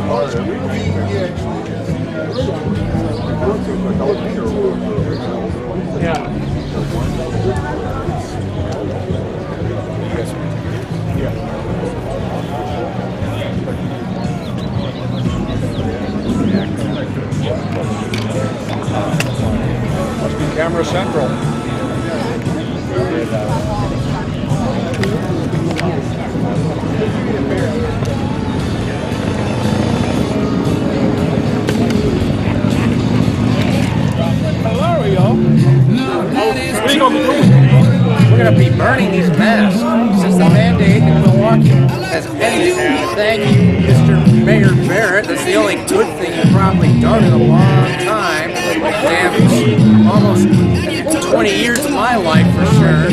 Must be Camera Central. We're going to be burning these masks since the mandate in Milwaukee has ended. Thank you, Mr. Mayor Barrett. That's the only good thing you've probably done in a long time. Damn, almost 20 years of my life for sure.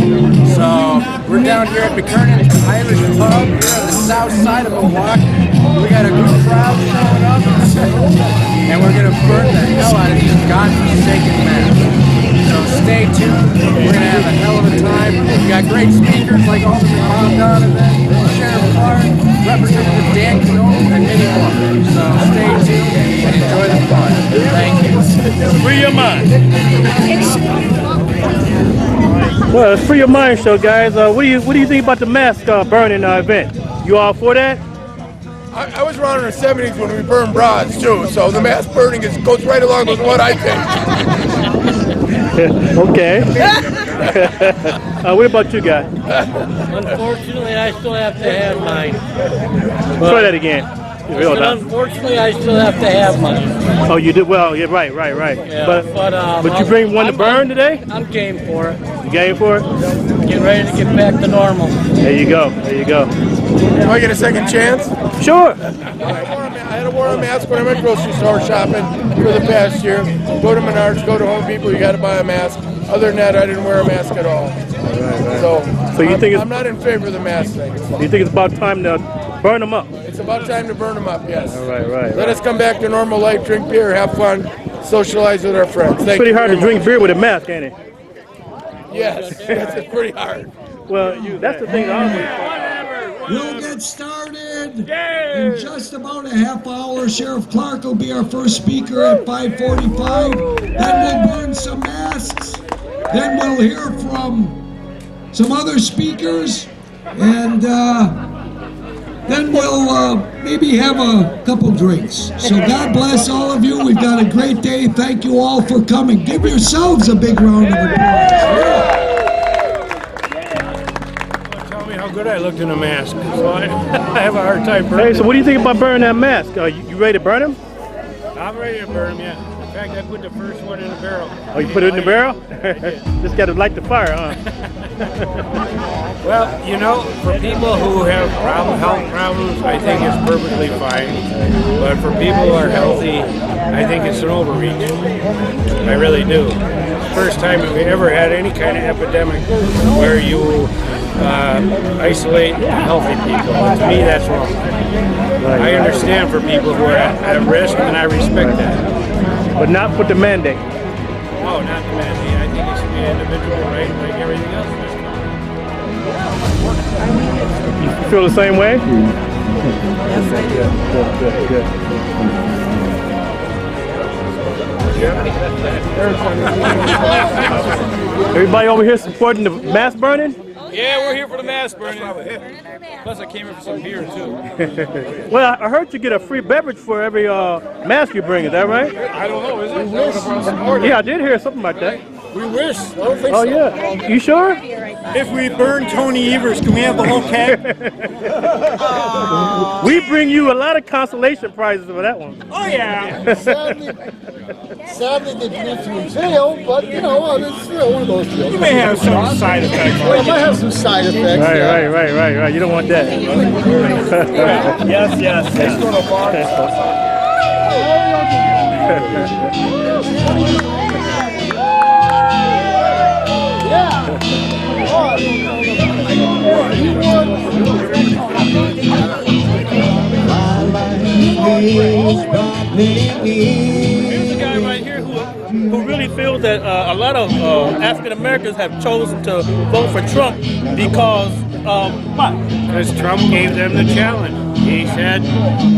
So we're down here at McKernan Irish Pub here on the south side of Milwaukee. We got a good crowd showing up, and we're going to burn the hell out of these godforsaken masks. So stay tuned. We're going to have a hell of a time. We got great speakers like Alderman Bob Donovan, Sheriff Clark, Representative Dan Canole, and many more. So stay tuned and enjoy the fun. Thank you. Free your mind. Well, it's Free Your Mind show, guys. What do you think about the mask burning event? You all for that? I was around in the 70s when we burned broads too, so the mask burning goes right along with what I think. Okay. What about you guys? Unfortunately, I still have to have mine. Try that again. Unfortunately, I still have to have mine. Oh, you did well. Yeah, right. Yeah, but you bring one to burn today? I'm game for it. You game for it? Get ready to get back to normal. There you go. Do I get a second chance? Sure. I had to wear a mask when I went grocery store shopping for the past year. Go to Menards, go to Home Depot, you got to buy a mask. Other than that, I didn't wear a mask at all. Right. So you think I'm not in favor of the mask thing. You think it's about time to burn them up? It's about time to burn them up, yes. Right. Let us come back to normal life, drink beer, have fun, socialize with our friends. It's pretty hard to drink beer with a mask, ain't it? Yes, it's pretty hard. Well, that's the thing. We'll get started in just about a half hour. Sheriff Clark will be our first speaker at 5:45. Then we'll burn some masks. Then we'll hear from some other speakers. And then we'll maybe have a couple drinks. So God bless all of you. We've got a great day. Thank you all for coming. Give yourselves a big round of applause. How good I looked in a mask, so I have a hard time burning. Hey, so what do you think about burning that mask? You ready to burn them? I'm ready to burn them, yeah. In fact, I put the first one in the barrel. Oh, you put it in the barrel? Just got to light the fire, huh? Well, you know, for people who have health problems, I think it's perfectly fine. But for people who are healthy, I think it's an overreach. I really do. First time we ever had any kind of epidemic where you isolate healthy people. And to me, that's wrong. I understand for people who are at risk, and I respect that. But not with the mandate. No, not the mandate. I think it should be an individual right like everything else in this country. You feel the same way? Yes, I do. Everybody over here supporting the mask burning? Yeah, we're here for the mask burning. Plus, I came here for some beer, too. Well, I heard you get a free beverage for every mask you bring. Is that right? I don't know, is it? Yeah, I did hear something like that. We wish. I don't think Oh, so. yeah. You sure? If we burn Tony Evers, can we have the whole keg? We bring you a lot of consolation prizes for that one. Oh, yeah. Sadly, they didn't through jail, but you know, it's one of those deals. You may have some side effects. Well, it might have some side effects. Right. You don't want that. Yes. Here's a guy right here who really feels that a lot of African Americans have chosen to vote for Trump because what? Because Trump gave them the challenge. He said,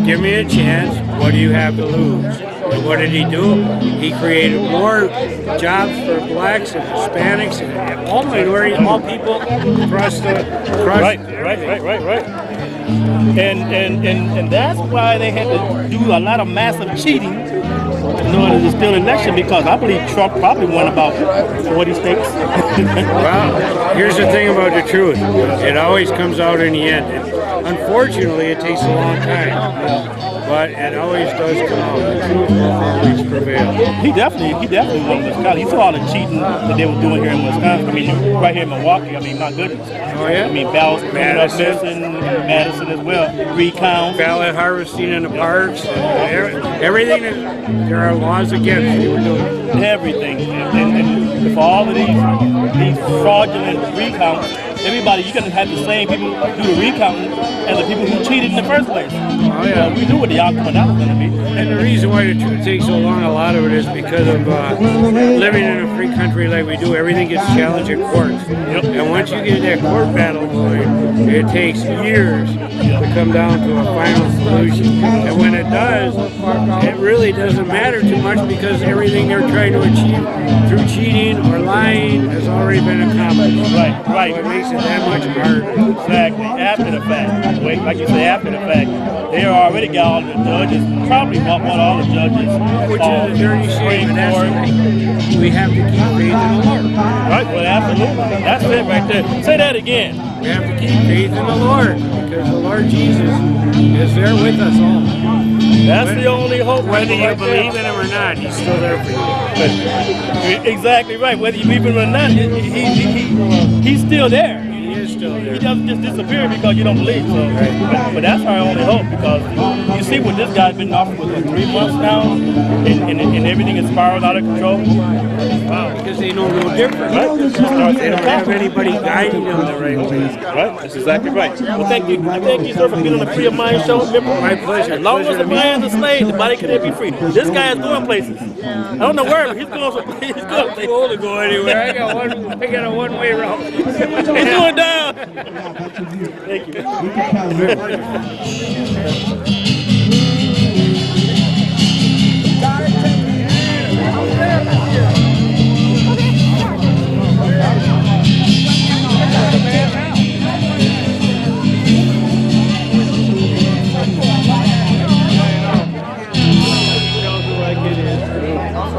give me a chance, what do you have to lose? And what did he do? He created more jobs for blacks and Hispanics and all minorities, all people across the Right. And that's why they had to do a lot of massive cheating in order to steal the election, because I believe Trump probably won about 40 states. Well, here's the thing about the truth. It always comes out in the end. Unfortunately, it takes a long time. But it always does come out. The truth will always prevail. He definitely won Wisconsin. He saw all the cheating that they were doing here in Wisconsin. I mean, right here in Milwaukee. I mean, my goodness. Oh, yeah? I mean, ballots Madison as well. Recount. Ballot harvesting in the parks. Everything there are laws against. They were doing Everything. And for all of these fraudulent recounts, everybody, you're going to have the same people do the recounting as the people who cheated in the first place. Oh, yeah. We knew what the outcome of that was going to be. And the reason why the truth takes so long, a lot of it is because of living in a free country like we do. Everything gets challenged in courts. And once you get that court battle going, it takes years to come down to a final solution. And when it does, it really doesn't matter too much, because everything they're trying to achieve through cheating or lying has already been accomplished. Right. So it makes it that much harder. Exactly. After the fact. Wait, like you say, after the fact. They already got all the judges, probably want all the judges. Which is a dirty shame, and that's why we have to keep faith in the Lord. Right, well, absolutely. That's it right there. Say that again. We have to keep faith in the Lord, because the Lord Jesus is there with us all. That's the only hope. Whether you believe in Him or not, He's still there for you. Exactly right. Whether you believe in Him or not, he's still there. He is still there. He doesn't just disappear because you don't believe. So, but that's our only hope, because you see what this guy's been off for 3 months now, and everything is spiraled out of control. Wow, because they know no different. Right? They don't have anybody guiding them the right way. Right, that's exactly right. Well, thank you, sir, for being on the Free of Mind show. Remember, My pleasure. as long as Pleasure the to meet mind's a slave, the body can be free. This guy is going places. I don't know where, but he's going places. I'm too old to go anywhere. I got a one-way route. He's going down. Thank you.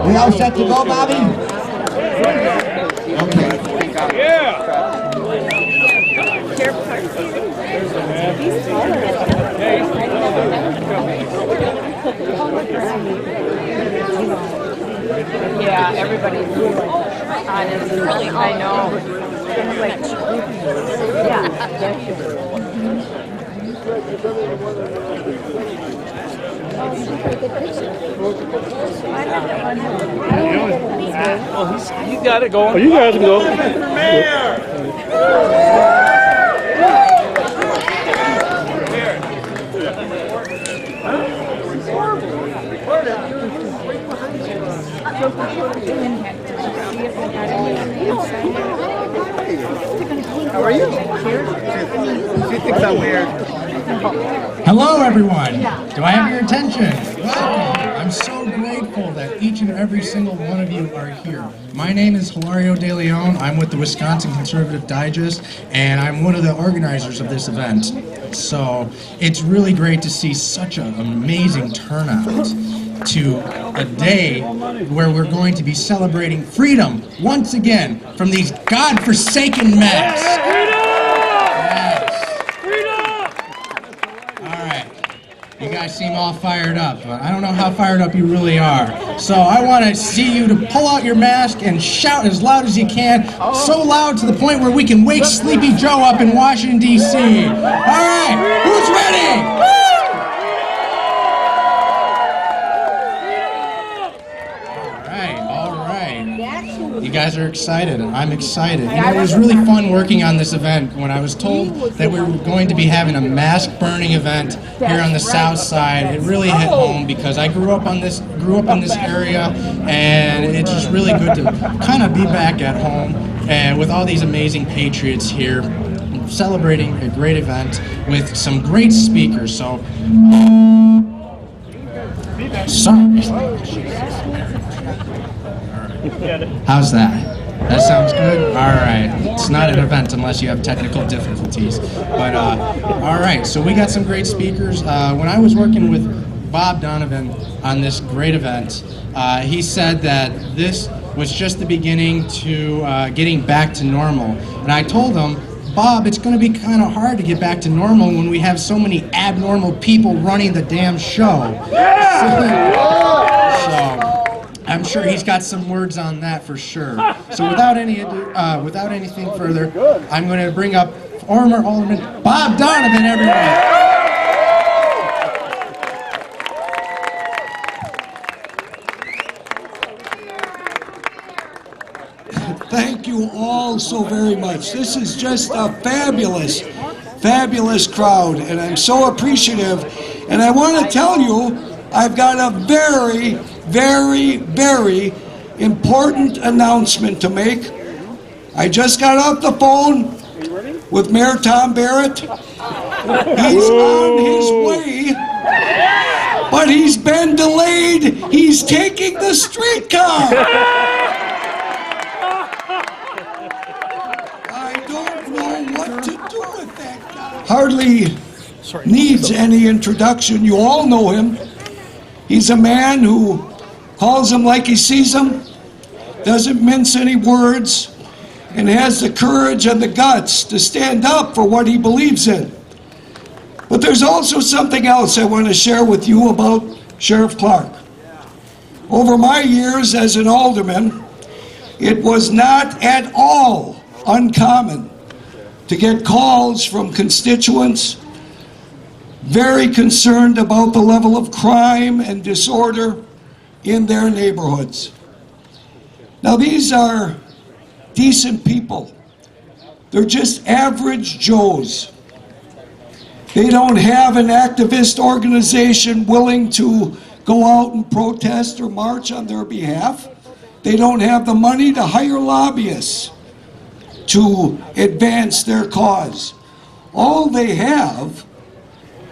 We all set to go, Bobby? Okay. Yeah, everybody's on it. Really, I know. You got it going. Oh, you guys can go. How are you? She thinks I'm weird. Hello, everyone. Do I have your attention? Welcome. I'm so grateful that each and every single one of you are here. My name is Hilario De Leon. I'm with the Wisconsin Conservative Digest, and I'm one of the organizers of this event. So it's really great to see such an amazing turnout to a day where we're going to be celebrating freedom once again from these godforsaken masks. You guys seem all fired up, but I don't know how fired up you really are. So I want to see you to pull out your mask and shout as loud as you can, so loud to the point where we can wake Sleepy Joe up in Washington, D.C. All right, who's ready? All right. You guys are excited, and I'm excited. You know, it was really fun working on this event. When I was told that we were going to be having a mask burning event here on the south side, it really hit home, because I grew up in this area, and it's just really good to kind of be back at home and with all these amazing patriots here celebrating a great event with some great speakers. So, sorry. How's that? That sounds good? All right. It's not an event unless you have technical difficulties. But, all right. So we got some great speakers. When I was working with Bob Donovan on this great event, he said that this was just the beginning to getting back to normal. And I told him, Bob, it's going to be kind of hard to get back to normal when we have so many abnormal people running the damn show. So I'm sure he's got some words on that for sure. So without anything further, I'm going to bring up former Alderman Bob Donovan, everyone. Thank you all so very much. This is just a fabulous, fabulous crowd, and I'm so appreciative. And I want to tell you, I've got a very, very, very important announcement to make. I just got off the phone with Mayor Tom Barrett. He's on his way, but he's been delayed. He's taking the streetcar. Hardly needs any introduction. You all know him. He's a man who calls them like he sees them, doesn't mince any words, and has the courage and the guts to stand up for what he believes in. But there's also something else I want to share with you about Sheriff Clark. Over my years as an alderman, it was not at all uncommon to get calls from constituents very concerned about the level of crime and disorder in their neighborhoods. Now, these are decent people. They're just average Joes. They don't have an activist organization willing to go out and protest or march on their behalf. They don't have the money to hire lobbyists to advance their cause. All they have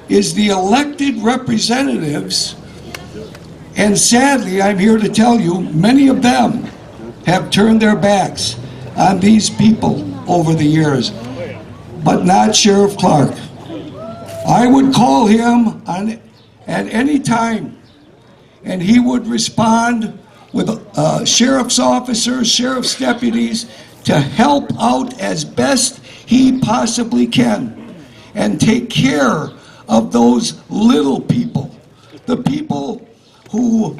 is the elected representatives, and sadly, I'm here to tell you, many of them have turned their backs on these people over the years, but not Sheriff Clark. I would call him at any time, and he would respond with sheriff's officers, sheriff's deputies, to help out as best he possibly can and take care of those little people, the people who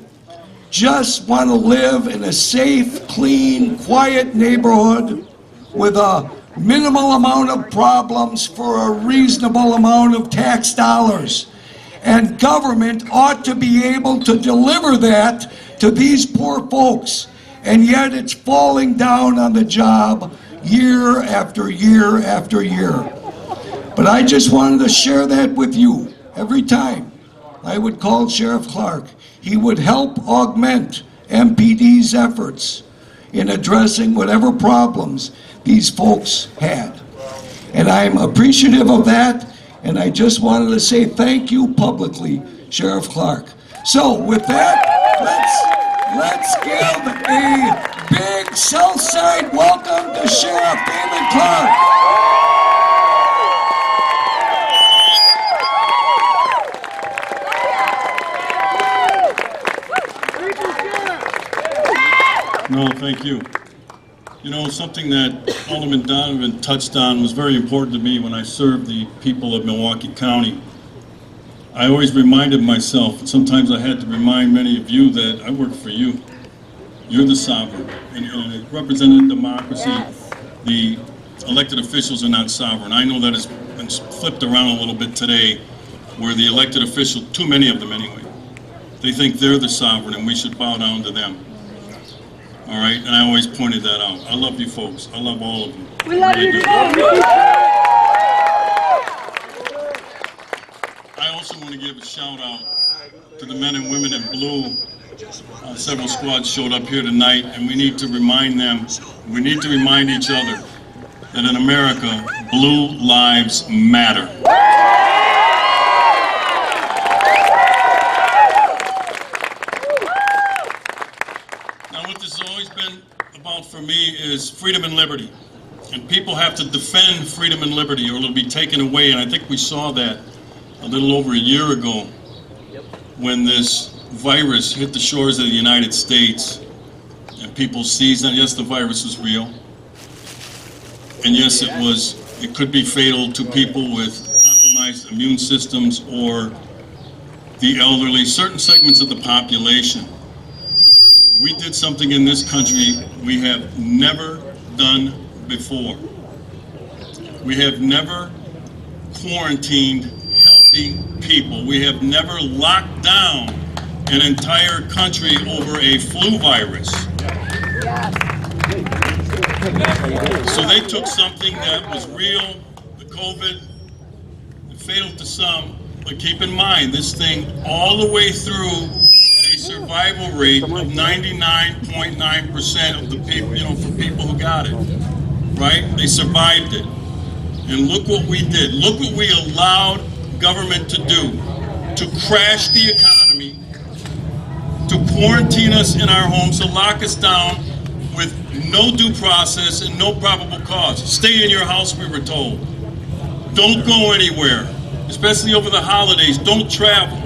just want to live in a safe, clean, quiet neighborhood with a minimal amount of problems for a reasonable amount of tax dollars. And government ought to be able to deliver that to these poor folks. And yet it's falling down on the job year after year after year. But I just wanted to share that with you. Every time I would call Sheriff Clark, he would help augment MPD's efforts in addressing whatever problems these folks had. And I'm appreciative of that, and I just wanted to say thank you publicly, Sheriff Clark. So with that, let's give a big Southside welcome to Sheriff David Clark. No, thank you. You know, something that Alderman Donovan touched on was very important to me when I served the people of Milwaukee County. I always reminded myself, and sometimes I had to remind many of you, that I work for you. You're the sovereign. And in a representative democracy, the elected officials are not sovereign. I know that has been flipped around a little bit today, where the elected officials, too many of them anyway, they think they're the sovereign and we should bow down to them. All right, and I always pointed that out. I love you folks. I love all of you. We love you too. I also want to give a shout out to the men and women in blue. Several squads showed up here tonight, and we need to remind them, we need to remind each other that in America, Blue Lives Matter. Now, what this has always been about for me is freedom and liberty. And people have to defend freedom and liberty or it'll be taken away. And I think we saw that a little over a year ago when this virus hit the shores of the United States and people seized, and yes, the virus was real. And yes, it could be fatal to people with compromised immune systems or the elderly, certain segments of the population. We did something in this country we have never done before. We have never quarantined healthy people. We have never locked down an entire country over a flu virus. So they took something that was real, the COVID, fatal to some, but keep in mind, this thing all the way through had a survival rate of 99.9% of the people, for people who got it, right? They survived it. And look what we did. Look what we allowed government to do, to crash the economy, to quarantine us in our homes, to lock us down with no due process and no probable cause. Stay in your house, we were told. Don't go anywhere, especially over the holidays. Don't travel.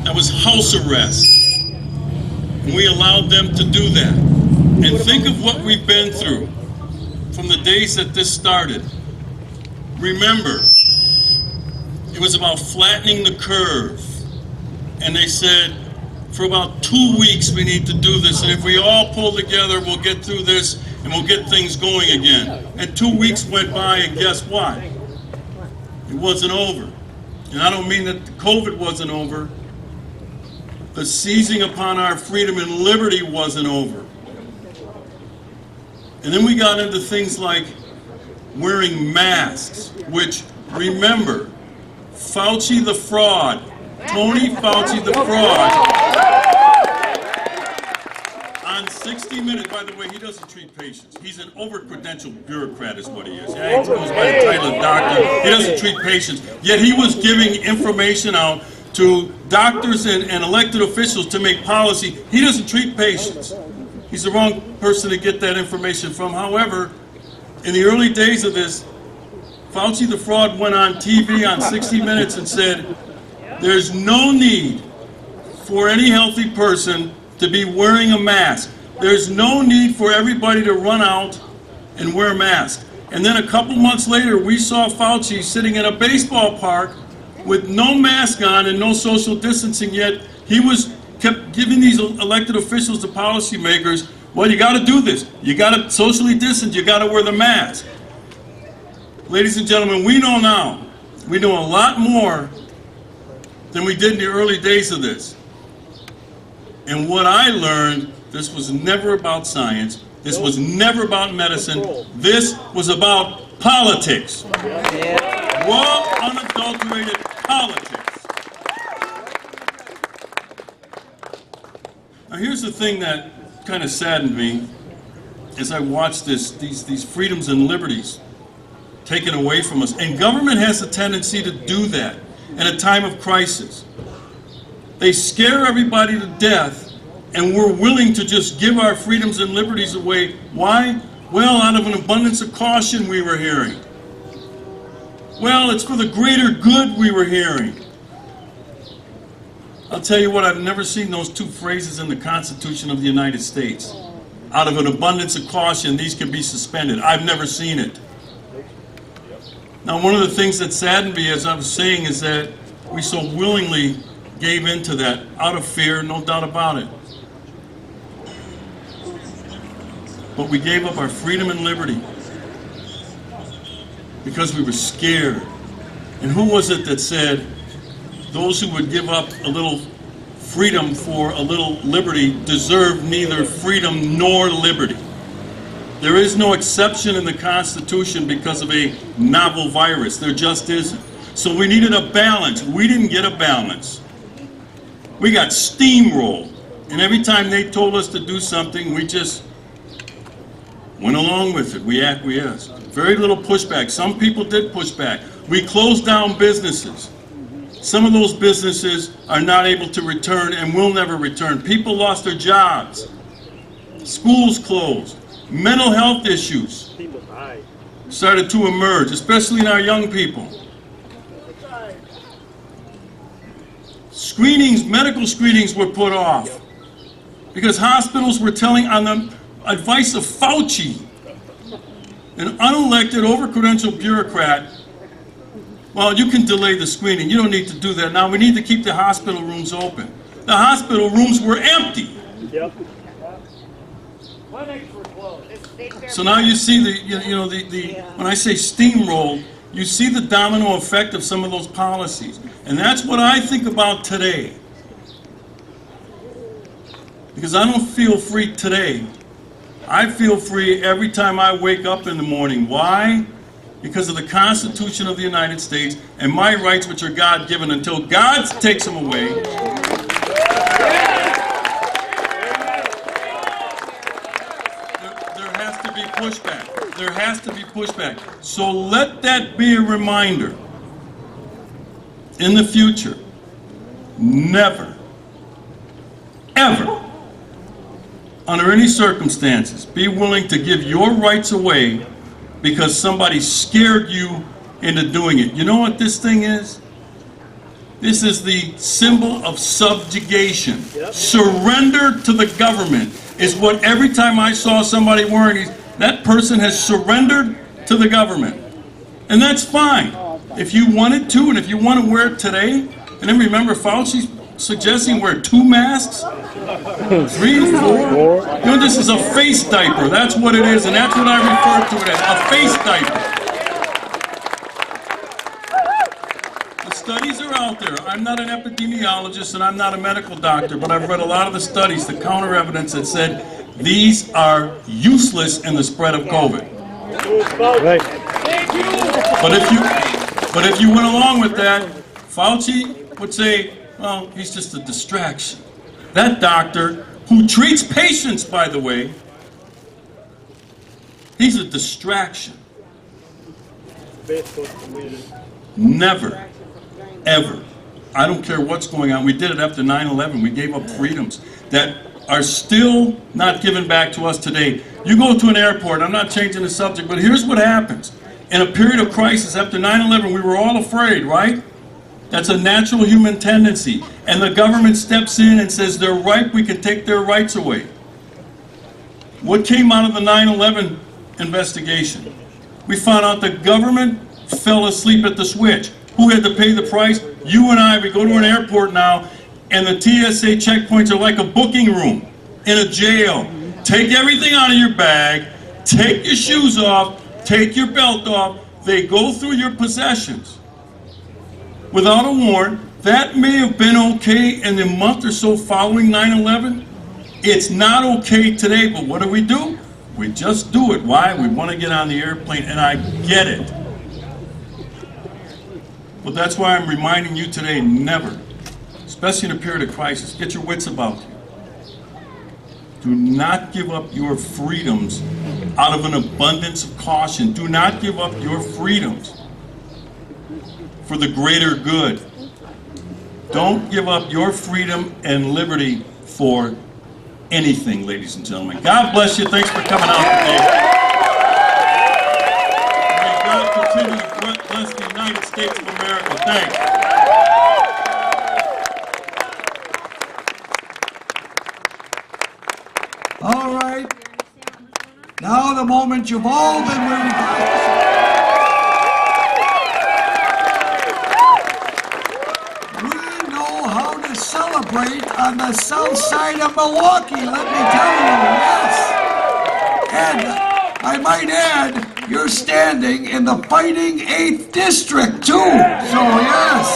That was house arrest. And we allowed them to do that. And think of what we've been through from the days that this started. Remember, it was about flattening the curve. And they said, for about 2 weeks we need to do this, and if we all pull together, we'll get through this and we'll get things going again. And 2 weeks went by, and guess what? It wasn't over. And I don't mean that the COVID wasn't over. The seizing upon our freedom and liberty wasn't over. And then we got into things like wearing masks, which, remember, Fauci the fraud, Tony Fauci the fraud, on 60 Minutes, by the way, he doesn't treat patients. He's an over-credentialed bureaucrat is what he is. Yeah, he goes by the title of doctor. He doesn't treat patients. Yet he was giving information out to doctors and elected officials to make policy. He doesn't treat patients. He's the wrong person to get that information from. However, in the early days of this, Fauci the fraud went on TV on 60 Minutes and said, there's no need for any healthy person to be wearing a mask. There's no need for everybody to run out and wear a mask. And then a couple months later, we saw Fauci sitting in a baseball park with no mask on and no social distancing, yet he kept giving these elected officials, the policymakers, well, you got to do this. You got to socially distance. You got to wear the mask. Ladies and gentlemen, we know now. We know a lot more than we did in the early days of this. And what I learned, this was never about science. This was never about medicine. This was about politics. Raw, unadulterated politics. Now here's the thing that kind of saddened me as I watched these freedoms and liberties taken away from us. And government has a tendency to do that in a time of crisis. They scare everybody to death, and we're willing to just give our freedoms and liberties away. Why? Well, out of an abundance of caution, we were hearing. Well, it's for the greater good, we were hearing. I'll tell you what, I've never seen those two phrases in the Constitution of the United States. Out of an abundance of caution, these can be suspended. I've never seen it. Now, one of the things that saddened me, as I was saying, is that we so willingly gave into that out of fear, no doubt about it. But we gave up our freedom and liberty because we were scared. And who was it that said, those who would give up a little freedom for a little liberty deserve neither freedom nor liberty? There is no exception in the Constitution because of a novel virus. There just isn't. So we needed a balance. We didn't get a balance. We got steamrolled. And every time they told us to do something, we just Went along with it. We acquiesced. Very little pushback. Some people did push back. We closed down businesses. Some of those businesses are not able to return and will never return. People lost their jobs. Schools closed. Mental health issues started to emerge, especially in our young people. Screenings, medical screenings were put off because hospitals were telling, on the advice of Fauci, an unelected, over-credentialed bureaucrat, well, you can delay the screening. You don't need to do that now. We need to keep the hospital rooms open. The hospital rooms were empty. Yep. So now you see when I say steamroll, you see the domino effect of some of those policies. And that's what I think about today. Because I don't feel free today. I feel free every time I wake up in the morning. Why? Because of the Constitution of the United States and my rights, which are God-given, until God takes them away. There has to be pushback. There has to be pushback. So let that be a reminder in the future. Never, ever, under any circumstances, be willing to give your rights away because somebody scared you into doing it. You know what this thing is? This is the symbol of subjugation. Yep. Surrender to the government is what every time I saw somebody wearing these, that person has surrendered to the government. And that's fine. If you wanted to, and if you want to wear it today, and then remember Fauci's suggesting wear 2 masks, 3, 4. You know, this is a face diaper. That's what it is, and that's what I refer to it as, a face diaper. The studies are out there. I'm not an epidemiologist and I'm not a medical doctor, but I've read a lot of the studies, the counter evidence that said these are useless in the spread of COVID. Right. But if you went along with that, Fauci would say, well, he's just a distraction. That doctor, who treats patients, by the way, he's a distraction. Never, ever. I don't care what's going on. We did it after 9/11. We gave up freedoms that are still not given back to us today. You go to an airport, I'm not changing the subject, but here's what happens. In a period of crisis after 9/11, we were all afraid, right? That's a natural human tendency. And the government steps in and says they're right, we can take their rights away. What came out of the 9/11 investigation? We found out the government fell asleep at the switch. Who had to pay the price? You and I. We go to an airport now, and the TSA checkpoints are like a booking room in a jail. Take everything out of your bag, take your shoes off, take your belt off. They go through your possessions without a warrant. That may have been okay in the month or so following 9/11. It's not okay today, but what do? We just do it. Why? We want to get on the airplane, and I get it. But that's why I'm reminding you today, never, especially in a period of crisis, get your wits about you. Do not give up your freedoms out of an abundance of caution. Do not give up your freedoms for the greater good. Don't give up your freedom and liberty for anything, ladies and gentlemen. God bless you. Thanks for coming out today. May God continue to bless the United States of America. Thanks. All right. Now the moment you've all been waiting for. We know how to celebrate on the south side of Milwaukee, let me tell you, yes. And I might add, you're standing in the fighting 8th District, too. So, yes.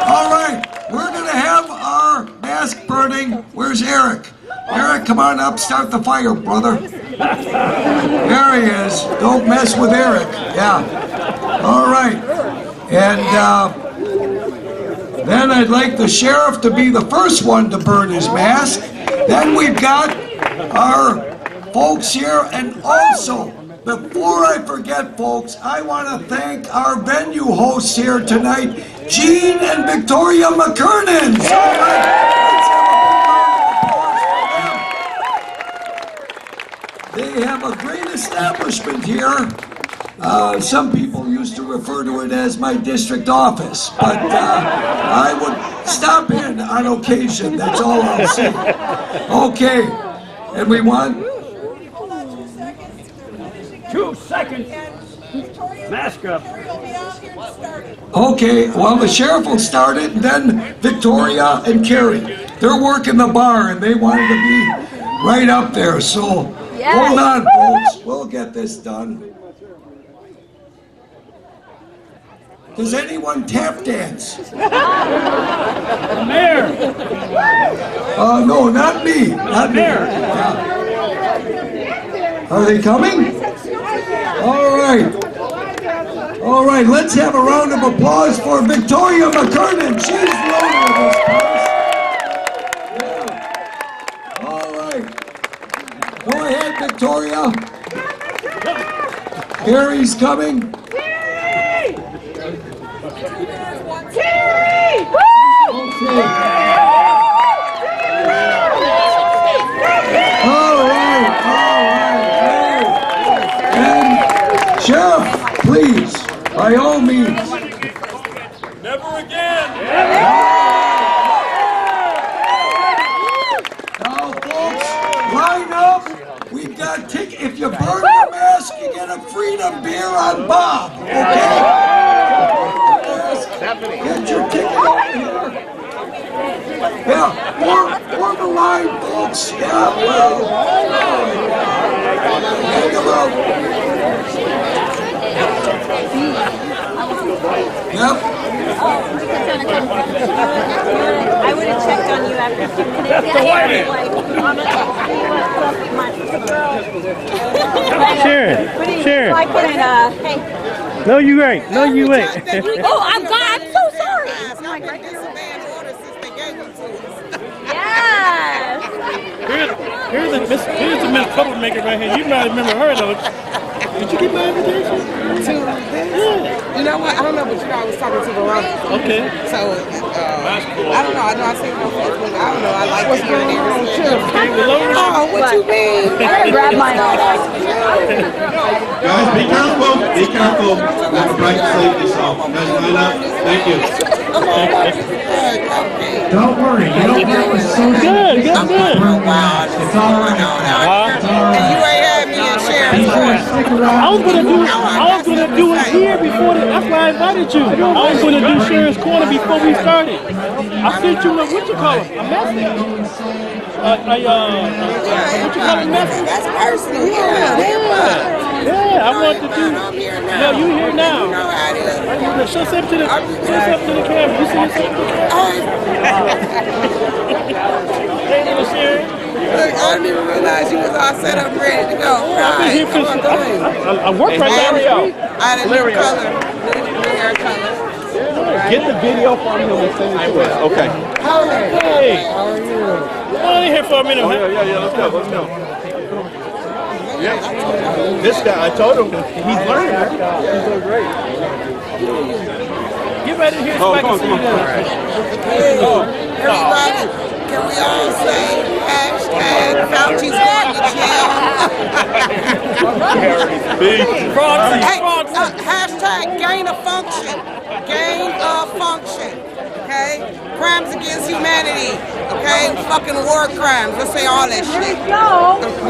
All right, we're going to have our mask burning. Where's Eric? Eric, come on up, start the fire, brother. There he is. Don't mess with Eric. Yeah. All right. And then I'd like the sheriff to be the first one to burn his mask. Then we've got our folks here. And also, before I forget, folks, I want to thank our venue hosts here tonight, Gene and Victoria McKernan. So, let's have a big round of applause for them. They have a great establishment here. Some people used to refer to it as my district office, but I would stop in on occasion. That's all I'll say. Okay, and we want 2 seconds. Mask up. Okay, well, the sheriff will start it, and then Victoria and Carrie. They're working the bar, and they wanted to be right up there, so hold on, folks. We'll get this done. Does anyone tap dance? The mayor. No, not me. Not me. Are they coming? All right. All right, let's have a round of applause for Victoria McKernan. She's the owner of this place. Yeah. All right. Go ahead, Victoria. Gary's coming. Terry! Woo! Okay. All right. And Sheriff, please, by all means. Never again. Now, folks, line up. We've got tickets. If you burn your mask, you get a Freedom beer on Bob. Okay? Get your ticket over here. Yeah, form the line, folks. Yeah, well. Hang them out. Yep. I would have checked on you after 2 minutes. Sharon. I couldn't, hey. No, you ain't. No, you ain't. Oh, I'm so sorry. Yes. Here's the Miss Troublemaker right here. You might remember her though. Did you get my invitation? You know what? I don't know, but you know I was talking to Veronica. Okay. So, I don't know. I know I seen her on Facebook. I don't know. I like to hear their Oh, what you mean? Grab mine. Guys, be careful. Be careful. Never practice safety, so guys line up. Thank you. Don't worry, you don't have to so Good. It's all right. It's all And you ain't had me and Sharon. Be sure to stick around. I was gonna do it here before. That's why I invited you. I was gonna do Sharon's Corner before we started. I sent you what you call it? A message. What you call it? Message? That's personal. Yeah, I want to do. No, you here now. You know how it is. Show something to the camera. You see something to the camera? Sharon. Look, I didn't even realize you was all set up, ready to go. Right. I work right now. I had a new color. New hair color. Get the video from him and send it to us. Okay. Hey. How are you? Come on in here for a minute. Yeah. Let's go. Yeah. This guy, I told him he's learning. He's doing great. Get right in here so I can see you. Everybody, can we all say hashtag Fauci's going to jail? Hey, hashtag gain of function. Gain of function. Okay? Crimes against humanity. Okay? Fucking war crimes. Let's say all that shit.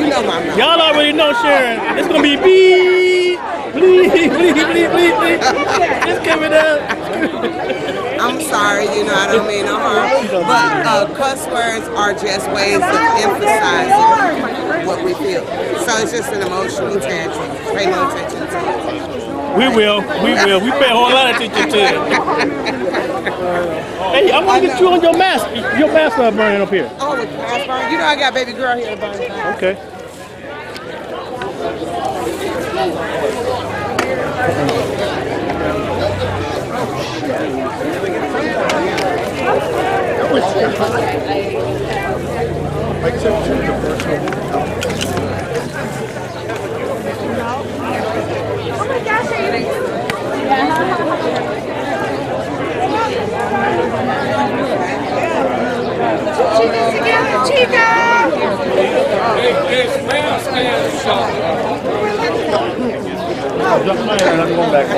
You know my mouth. Y'all already know, Sharon. It's gonna be beep, bleep. It's coming up. I'm sorry, I don't mean no harm. But cuss words are just ways of emphasizing what we feel. So it's just an emotional tantrum. Pay no attention to it. We will. We pay a whole lot of attention to it. Hey, I want to get you on your mask. Your mask is burning up here. Oh, with mask burn? I got baby girl here to burn it. Okay.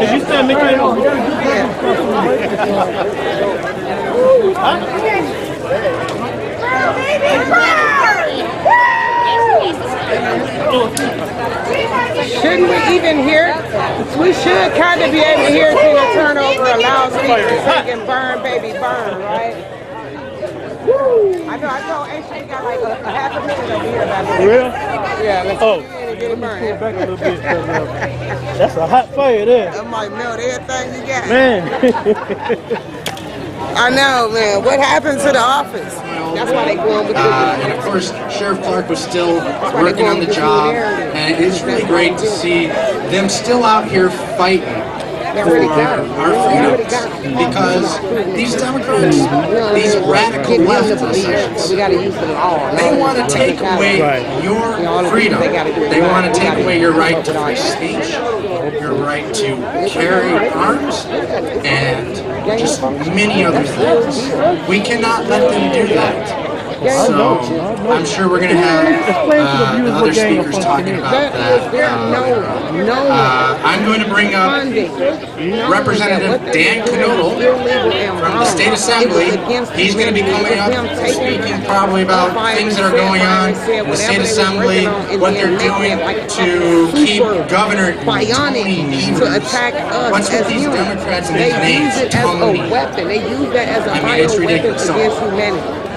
Did you stand me Shouldn't we even hear? We should kind of be able to hear Tina Turner over a loudspeaker singing "Burn, Baby, Burn," right? I know. I told Aisha we got like a half a minute over here about For real? Yeah. Let's get it burned. Pull back a little bit. That's a hot fire there. That might melt everything you got. Man. I know, man. What happened to the office? That's why they going with and of course, Sheriff Clark was still working on the job, and it is really great to see them still out here fighting for our freedoms. Because these Democrats, these radical leftists, they want to take away your freedom. They want to take away your right to free speech, your right to carry arms, and just many other things. We cannot let them do that. So I'm sure we're going to have other speakers talking about that. I'm going to bring up Representative Dan Knodel from the State Assembly. He's going to be coming up speaking probably about things that are going on in the State Assembly, what they're doing to keep Governor Tony Evers. What's with these Democrats and these names, Tony? I mean, it's ridiculous. So,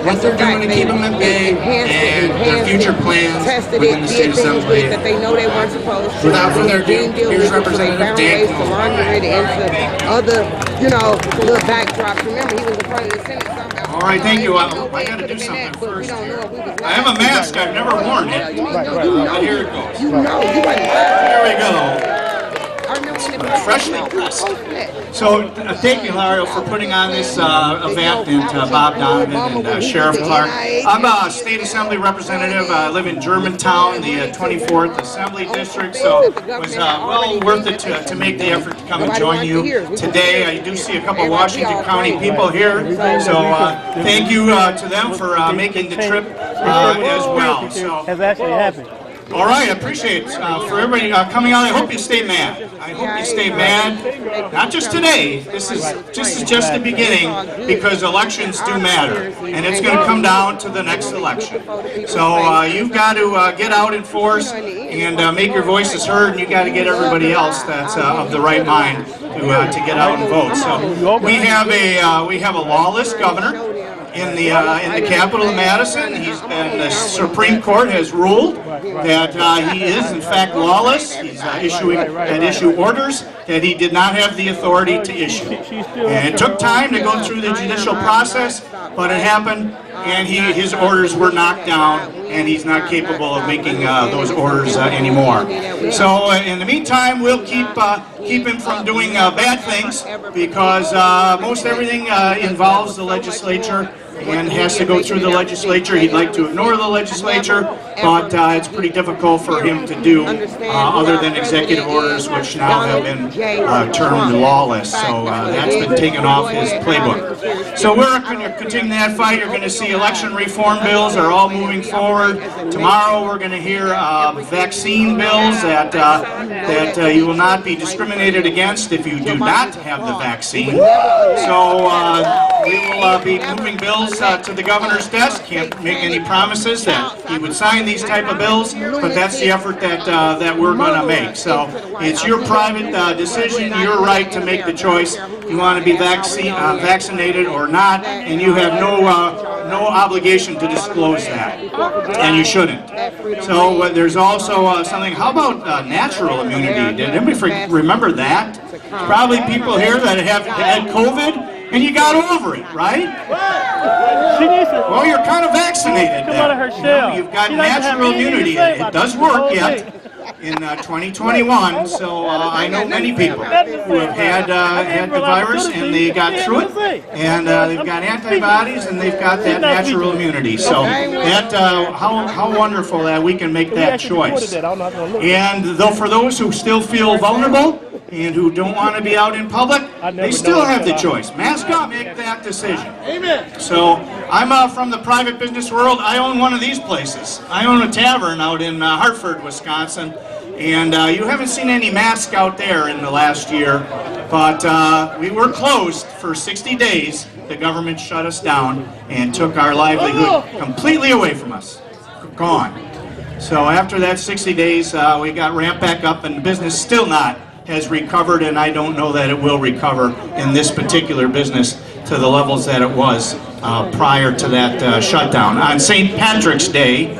what they're doing to keep them at bay and their future plans within the State Assembly. Without further ado, here's Representative Dan Knodel. Other, little backdrops. Remember, he was in front of the Senate. All right, thank you. I got to do something first. I have a mask. I've never worn it. But here it goes. Here we go. Freshly pressed. So thank you, Lario, for putting on this event, and Bob Donovan and Sheriff Clark. I'm a State Assembly representative. I live in Germantown, the 24th Assembly District, so it was well worth it to make the effort to come and join you today. I do see a couple of Washington County people here, so thank you to them for making the trip as well. So has actually happened. All right, I appreciate it. For everybody coming out, I hope you stay mad. I hope you stay mad. Not just today. This is just the beginning, because elections do matter, and it's going to come down to the next election. So you've got to get out in force and make your voices heard, and you've got to get everybody else that's of the right mind to get out and vote. So we have a lawless governor in the capital of Madison. And the Supreme Court has ruled that he is in fact lawless. He's issue orders that he did not have the authority to issue. And it took time to go through the judicial process, but it happened, and his orders were knocked down, and he's not capable of making those orders anymore. So in the meantime, we'll keep him from doing bad things, because most everything involves the legislature and has to go through the legislature. He'd like to ignore the legislature, but it's pretty difficult for him to do other than executive orders, which now have been termed lawless. So that's been taken off his playbook. So we're going to continue that fight. You're going to see election reform bills are all moving forward. Tomorrow we're going to hear vaccine bills that you will not be discriminated against if you do not have the vaccine. So we will be moving bills to the governor's desk. Can't make any promises that he would sign these type of bills, but that's the effort that we're going to make. So it's your private decision, your right to make the choice. You want to be vaccinated or not, and you have no obligation to disclose that, and you shouldn't. So there's also something. How about natural immunity? Did anybody remember that? Probably people here that have had COVID. And you got over it, right? Well, you're kind of vaccinated now. You've got natural immunity. It does work yet in 2021. So I know many people who have had the virus and they got through it, and they've got antibodies and they've got that natural immunity. So that how wonderful that we can make that choice. And though for those who still feel vulnerable, and who don't want to be out in public, they still have the choice. Mask up, make that decision. Amen. So I'm from the private business world. I own one of these places. I own a tavern out in Hartford, Wisconsin, and you haven't seen any masks out there in the last year, but we were closed for 60 days. The government shut us down and took our livelihood completely away from us. Gone. So after that 60 days, we got ramped back up, and the business still has recovered, and I don't know that it will recover in this particular business to the levels that it was prior to that shutdown. On St. Patrick's Day,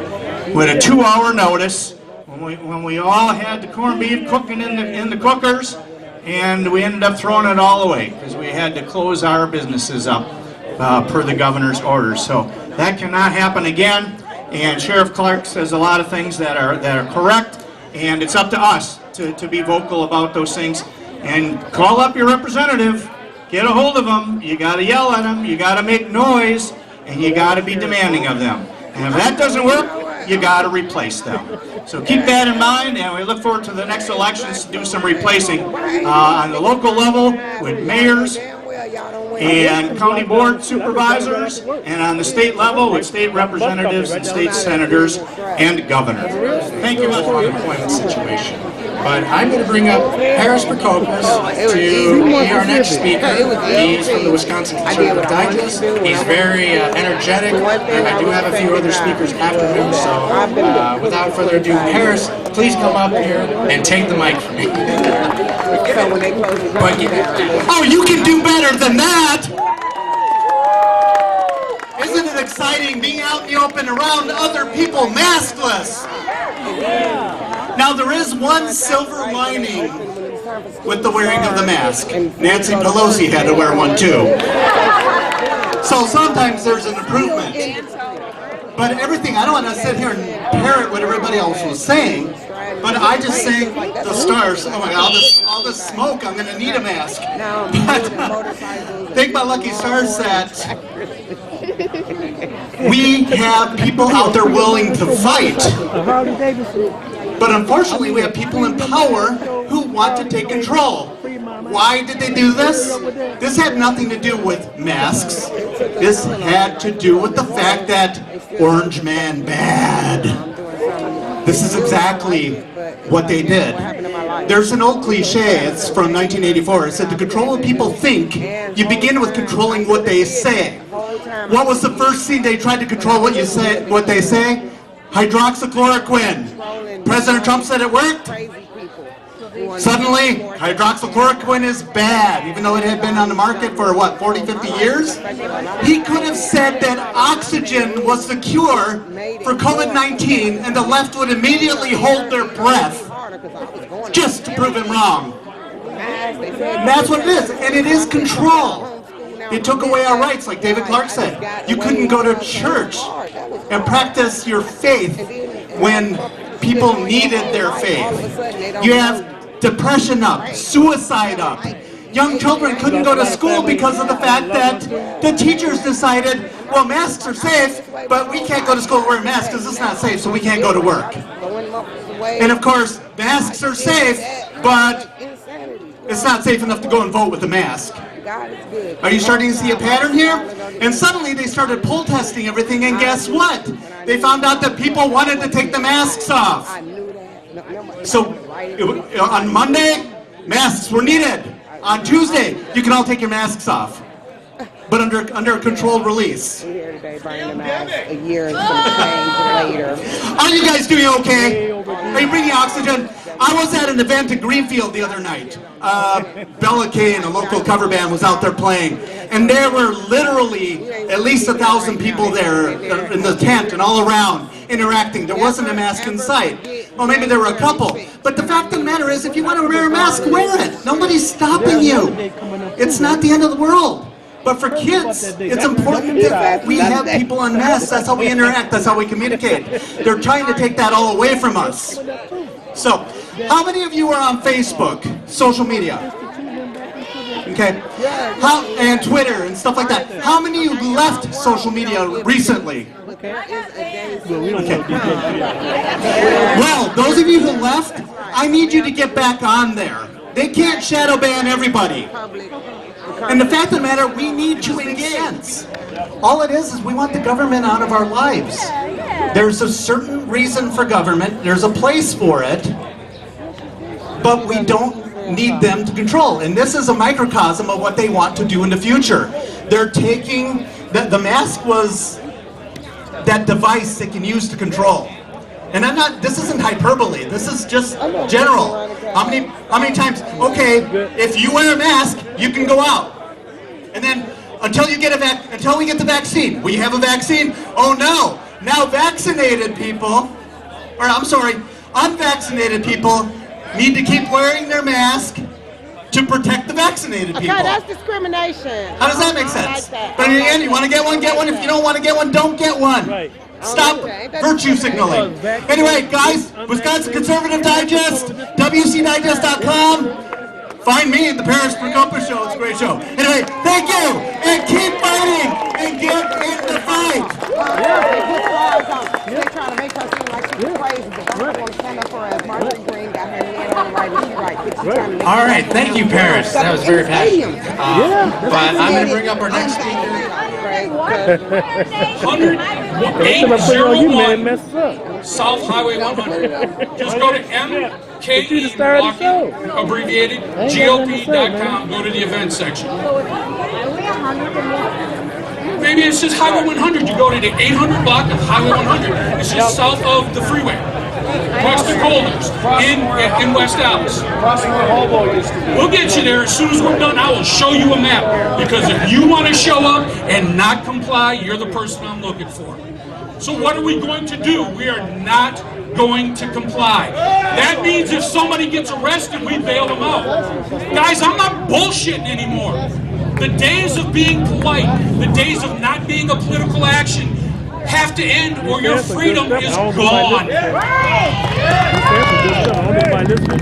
with a 2-hour notice, when we all had the corned beef cooking in the cookers, and we ended up throwing it all away because we had to close our businesses up per the governor's orders. So that cannot happen again. And Sheriff Clark says a lot of things that are correct, and it's up to us to be vocal about those things. And call up your representative, get a hold of them. You got to yell at them, you got to make noise, and you got to be demanding of them. And if that doesn't work, you got to replace them. So keep that in mind, and we look forward to the next elections to do some replacing on the local level with mayors and county board supervisors, and on the state level with state representatives and state senators and governors. Thank you much for the employment situation. But I'm going to bring up Harris Prokopas to be our next speaker. He's from the Wisconsin Conservative Digest. He's very energetic, and I do have a few other speakers after him, so without further ado, Harris, please come up here and take the mic from me. Oh, you can do better than that! Isn't it exciting being out in the open around other people maskless? Now there is one silver lining with the wearing of the mask. Nancy Pelosi had to wear one too. So sometimes there's an improvement. But everything, I don't want to sit here and parrot what everybody else was saying, but I just sang the stars. Oh my God, all this smoke, I'm going to need a mask. But thank my lucky stars that we have people out there willing to fight. But unfortunately, we have people in power who want to take control. Why did they do this? This had nothing to do with masks. This had to do with the fact that Orange Man bad. This is exactly what they did. There's an old cliche, it's from 1984. It said, to control what people think, you begin with controlling what they say. What was the first thing they tried to control what they say? Hydroxychloroquine. President Trump said it worked. Suddenly, hydroxychloroquine is bad, even though it had been on the market for, what, 40, 50 years? He could have said that oxygen was the cure for COVID-19, and the left would immediately hold their breath just to prove him wrong. That's what it is, and it is control. It took away our rights, like David Clark said. You couldn't go to church and practice your faith when people needed their faith. You have depression up, suicide up. Young children couldn't go to school because of the fact that the teachers decided, well, masks are safe, but we can't go to school wearing masks because it's not safe, so we can't go to work. And of course, masks are safe, but it's not safe enough to go and vote with a mask. Are you starting to see a pattern here? And suddenly they started poll testing everything, and guess what? They found out that people wanted to take the masks off. So on Monday, masks were needed. On Tuesday, you can all take your masks off, but under a controlled release. A year and some change later. Are you guys doing okay? Are you bringing oxygen? I was at an event in Greenfield the other night. Bella Kane, a local cover band, was out there playing, and there were literally at least 1,000 people there in the tent and all around interacting. There wasn't a mask in sight. Well, maybe there were a couple. But the fact of the matter is, if you want to wear a mask, wear it. Nobody's stopping you. It's not the end of the world. But for kids, it's important that we have people on masks. That's how we interact. That's how we communicate. They're trying to take that all away from us. So, how many of you are on Facebook, social media? Okay. And Twitter and stuff like that. How many of you left social media recently? Okay. Well, those of you who left, I need you to get back on there. They can't shadow ban everybody. And the fact of the matter, we need to engage. All it is we want the government out of our lives. There's a certain reason for government, there's a place for it, but we don't need them to control. And this is a microcosm of what they want to do in the future. They're taking, the mask was that device they can use to control. And this isn't hyperbole, this is just general. How many times, okay, if you wear a mask, you can go out. And then until we get the vaccine, we have a vaccine? Oh no, now vaccinated people, or I'm sorry, unvaccinated people need to keep wearing their mask to protect the vaccinated people. Okay, that's discrimination. How does that make sense? But in the end, you want to get one, get one. If you don't want to get one, don't get one. Right. Stop virtue signaling. Anyway, guys, Wisconsin Conservative Digest, WCDigest.com. Find me at the Paris Procopa Show. It's a great show. Anyway, thank you, and keep fighting, and get in the fight. They're trying to make us seem like she's crazy, but don't want to stand up for her as Marjorie Greene got her hand on the right and she's right. But she's trying to make All right, thank you, Paris. That was very passionate. But I'm going to bring up our next speaker. 801 South Highway 100. Just go to MKE Walking, abbreviated, GOP.com. Go to the event section. Maybe it's just Highway 100. You go to the 800 block of Highway 100. It's just south of the freeway. Next to Golders in West Dallas. We'll get you there as soon as we're done. I will show you a map. Because if you want to show up and not comply, you're the person I'm looking for. So what are we going to do? We are not going to comply. That means if somebody gets arrested, we bail them out. Guys, I'm not bullshitting anymore. The days of being polite, the days of not being a political action have to end or your freedom is gone.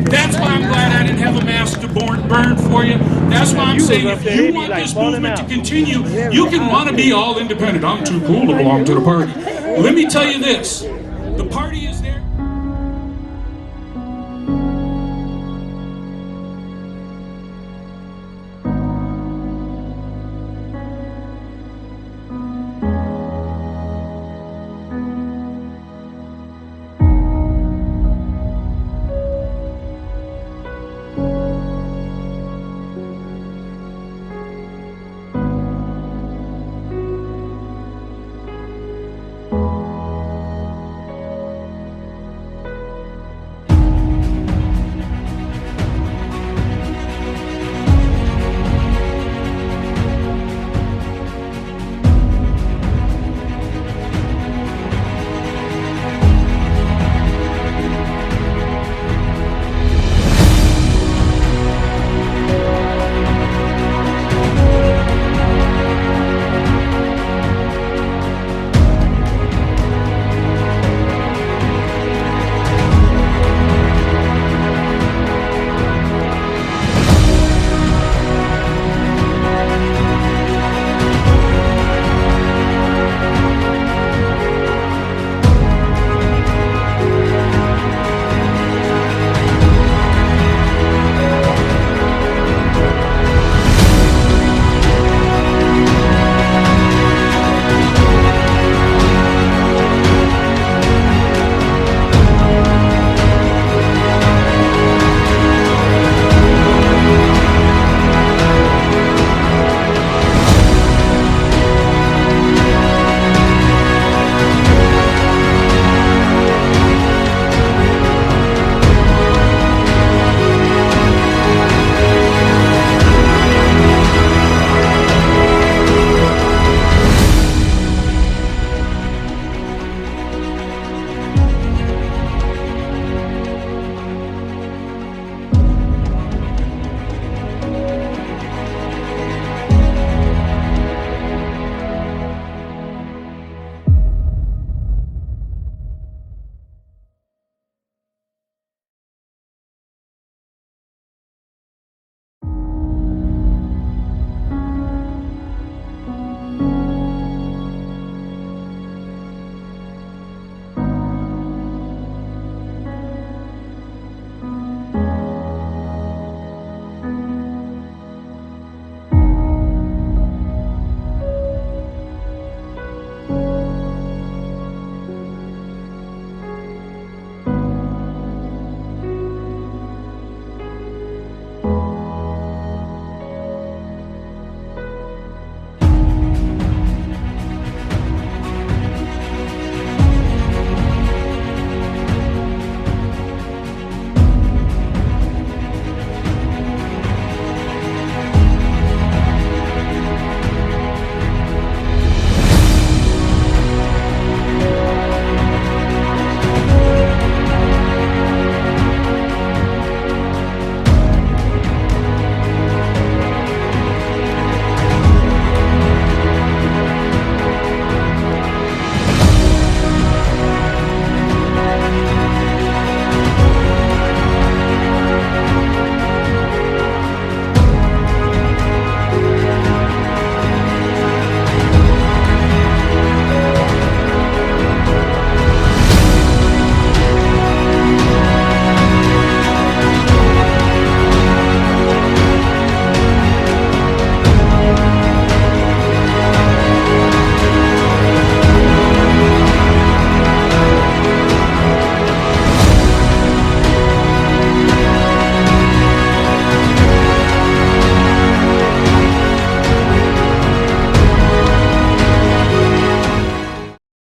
That's why I'm glad I didn't have a mask to burn for you. That's why I'm saying if you want this movement to continue, you can want to be all independent. I'm too cool to belong to the party. Let me tell you this.